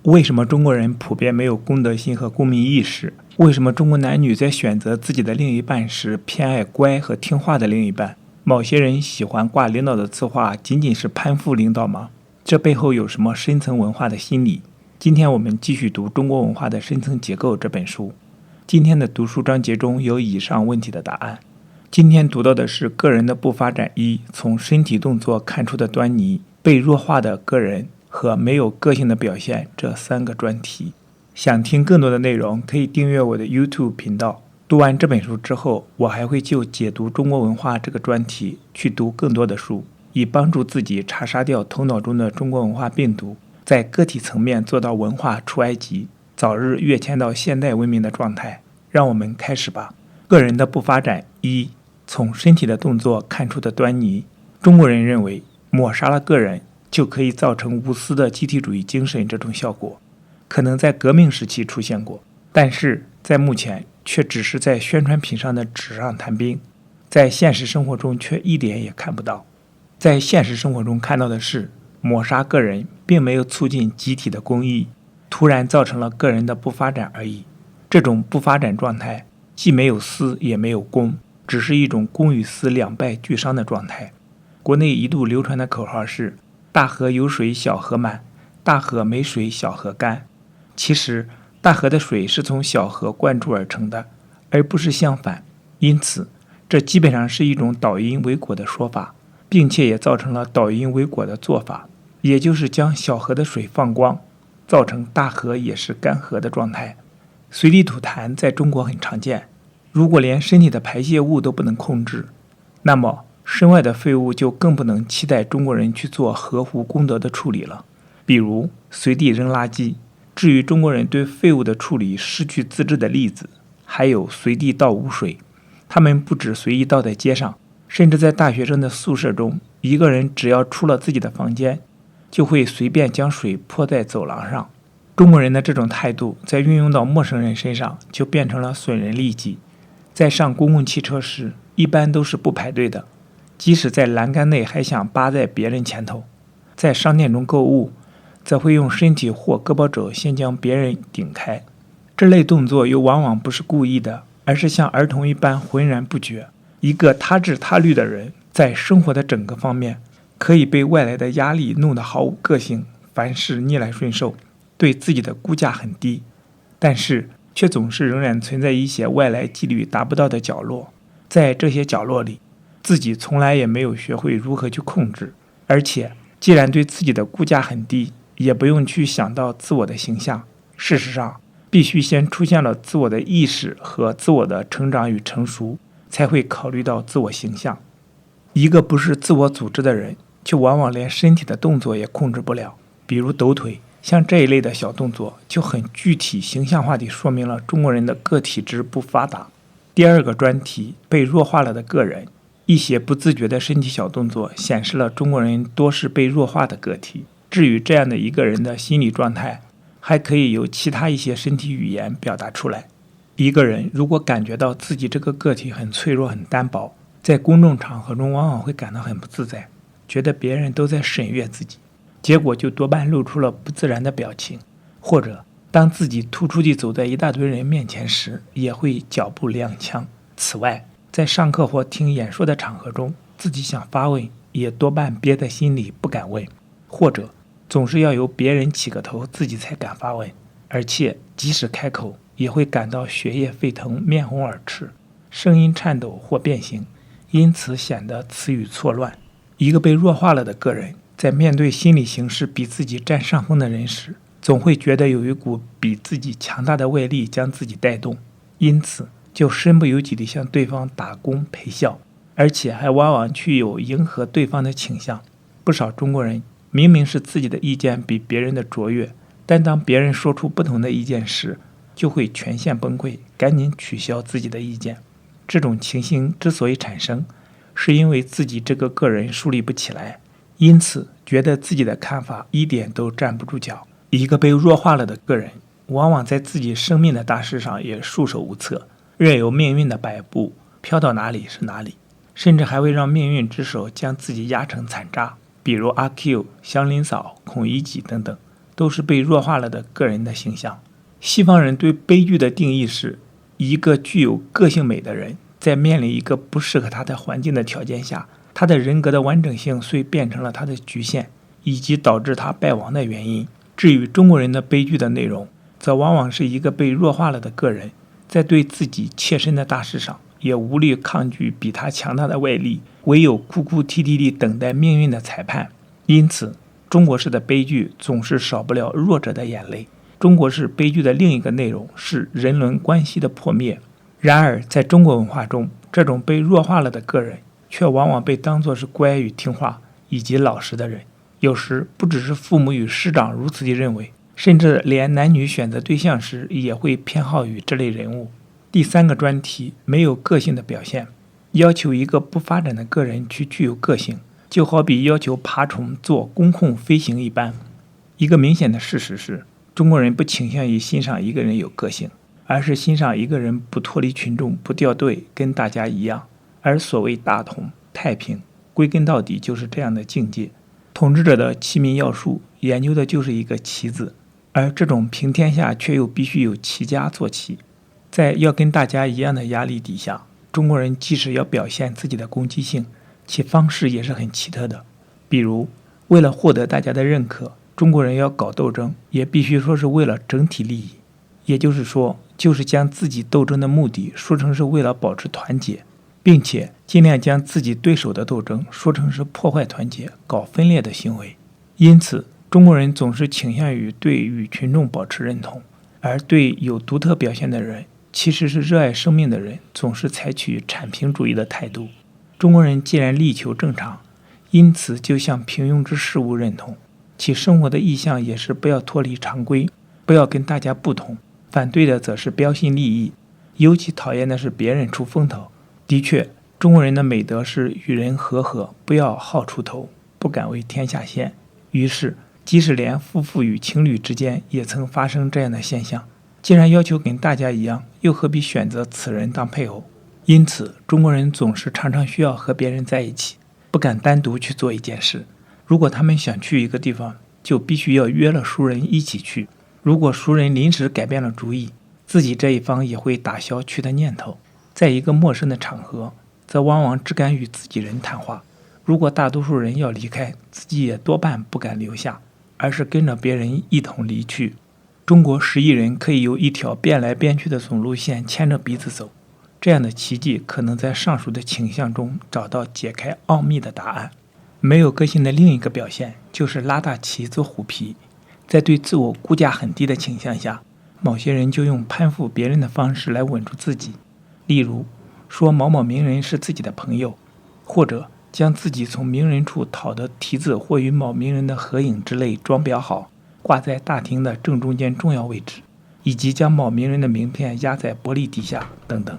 为什么中国人普遍没有公德心和公民意识？为什么中国男女在选择自己的另一半时偏爱乖和听话的另一半？某些人喜欢挂领导的字画，仅仅是攀附领导吗？这背后有什么深层文化的心理？今天我们继续读《中国文化的深层结构》这本书。今天的读书章节中有以上问题的答案。今天读到的是个人的不发展一，从身体动作看出的端倪，被弱化的个人和没有个性的表现这3个专题。想听更多的内容，可以订阅我的 YouTube 频道。读完这本书之后，我还会就解读中国文化这个专题去读更多的书，以帮助自己查杀掉头脑中的中国文化病毒，在个体层面做到文化出埃及，早日跃迁到现代文明的状态。让我们开始吧。个人的不发展一，从身体的动作看出的端倪。中国人认为抹杀了个人就可以造成无私的集体主义精神，这种效果可能在革命时期出现过，但是在目前却只是在宣传品上的纸上谈兵，在现实生活中却一点也看不到。在现实生活中看到的是，抹杀个人并没有促进集体的公益，突然造成了个人的不发展而已。这种不发展状态既没有私也没有公，只是一种公与私两败俱伤的状态。国内一度流传的口号是大河有水小河满，大河没水小河干。其实大河的水是从小河灌注而成的，而不是相反。因此这基本上是一种倒因为果的说法，并且也造成了倒因为果的做法，也就是将小河的水放光，造成大河也是干涸的状态。随地吐痰在中国很常见，如果连身体的排泄物都不能控制，那么身外的废物就更不能期待中国人去做合乎公德的处理了。比如随地扔垃圾。至于中国人对废物的处理失去自制的例子，还有随地倒污水。他们不止随意倒在街上，甚至在大学生的宿舍中，一个人只要出了自己的房间，就会随便将水泼在走廊上。中国人的这种态度在运用到陌生人身上就变成了损人利己。在上公共汽车时，一般都是不排队的，即使在栏杆内还想扒在别人前头。在商店中购物，则会用身体或胳膊肘先将别人顶开。这类动作又往往不是故意的，而是像儿童一般浑然不觉。一个他智他虑的人，在生活的整个方面可以被外来的压力弄得毫无个性，凡事逆来顺受，对自己的估价很低，但是却总是仍然存在一些外来纪律达不到的角落。在这些角落里，自己从来也没有学会如何去控制，而且既然对自己的估价很低，也不用去想到自我的形象。事实上，必须先出现了自我的意识和自我的成长与成熟，才会考虑到自我形象。一个不是自我组织的人，就往往连身体的动作也控制不了，比如抖腿。像这一类的小动作就很具体形象化地说明了中国人的个体之不发达。第2个专题，被弱化了的个人。一些不自觉的身体小动作显示了中国人多是被弱化的个体。至于这样的一个人的心理状态，还可以由其他一些身体语言表达出来。一个人如果感觉到自己这个个体很脆弱很单薄，在公众场合中往往会感到很不自在，觉得别人都在审阅自己，结果就多半露出了不自然的表情，或者当自己突出地走在一大堆人面前时，也会脚步踉跄。此外，在上课或听演说的场合中，自己想发问，也多半憋在心里不敢问，或者总是要由别人起个头，自己才敢发问，而且即使开口，也会感到血液沸腾、面红耳赤，声音颤抖或变形，因此显得词语错乱。一个被弱化了的个人，在面对心理形势比自己占上风的人时，总会觉得有一股比自己强大的外力将自己带动，因此就身不由己地向对方打工陪笑，而且还往往具有迎合对方的倾向。不少中国人明明是自己的意见比别人的卓越，但当别人说出不同的意见时，就会全线崩溃，赶紧取消自己的意见。这种情形之所以产生，是因为自己这个个人树立不起来，因此觉得自己的看法一点都站不住脚。一个被弱化了的个人，往往在自己生命的大事上也束手无策，任由命运的摆布，飘到哪里是哪里，甚至还会让命运之手将自己压成残渣。比如阿 Q、祥林嫂、孔乙己等等，都是被弱化了的个人的形象。西方人对悲剧的定义是，一个具有个性美的人，在面临一个不适合他的环境的条件下，他的人格的完整性遂变成了他的局限，以及导致他败亡的原因。至于中国人的悲剧的内容，则往往是一个被弱化了的个人，在对自己切身的大事上，也无力抗拒比他强大的外力，唯有哭哭啼啼地等待命运的裁判。因此，中国式的悲剧总是少不了弱者的眼泪。中国式悲剧的另一个内容是人伦关系的破灭。然而，在中国文化中，这种被弱化了的个人，却往往被当作是乖与听话以及老实的人。有时，不只是父母与师长如此地认为，甚至连男女选择对象时，也会偏好于这类人物。第三个专题，没有个性的表现。要求一个不发展的个人去具有个性，就好比要求爬虫做公控飞行一般。一个明显的事实是，中国人不倾向于欣赏一个人有个性，而是欣赏一个人不脱离群众，不掉队，跟大家一样。而所谓大同、太平，归根到底就是这样的境界。统治者的齐民要术，研究的就是一个齐字，而这种平天下却又必须有齐家做齐。在要跟大家一样的压力底下，中国人即使要表现自己的攻击性，其方式也是很奇特的。比如，为了获得大家的认可，中国人要搞斗争，也必须说是为了整体利益。也就是说，就是将自己斗争的目的说成是为了保持团结，并且尽量将自己对手的斗争说成是破坏团结、搞分裂的行为。因此，中国人总是倾向于对与群众保持认同，而对有独特表现的人，其实是热爱生命的人，总是采取铲平主义的态度。中国人既然力求正常，因此就向平庸之事物认同，其生活的意向也是不要脱离常规，不要跟大家不同。反对的则是标新立异，尤其讨厌的是别人出风头。的确，中国人的美德是与人和和，不要好出头，不敢为天下先。于是，即使连夫妇与情侣之间也曾发生这样的现象。既然要求跟大家一样，又何必选择此人当配偶？因此，中国人总是常常需要和别人在一起，不敢单独去做一件事。如果他们想去一个地方，就必须要约了熟人一起去。如果熟人临时改变了主意，自己这一方也会打消去的念头。在一个陌生的场合，则往往只敢与自己人谈话。如果大多数人要离开，自己也多半不敢留下，而是跟着别人一同离去。中国10亿人可以由一条变来变去的总路线牵着鼻子走，这样的奇迹可能在上述的倾向中找到解开奥秘的答案。没有个性的另一个表现就是拉大旗做虎皮。在对自我估价很低的倾向下，某些人就用攀附别人的方式来稳住自己。例如，说某某名人是自己的朋友，或者将自己从名人处讨的题字或与某名人的合影之类装裱好，挂在大厅的正中间重要位置，以及将某名人的名片压在玻璃底下等等。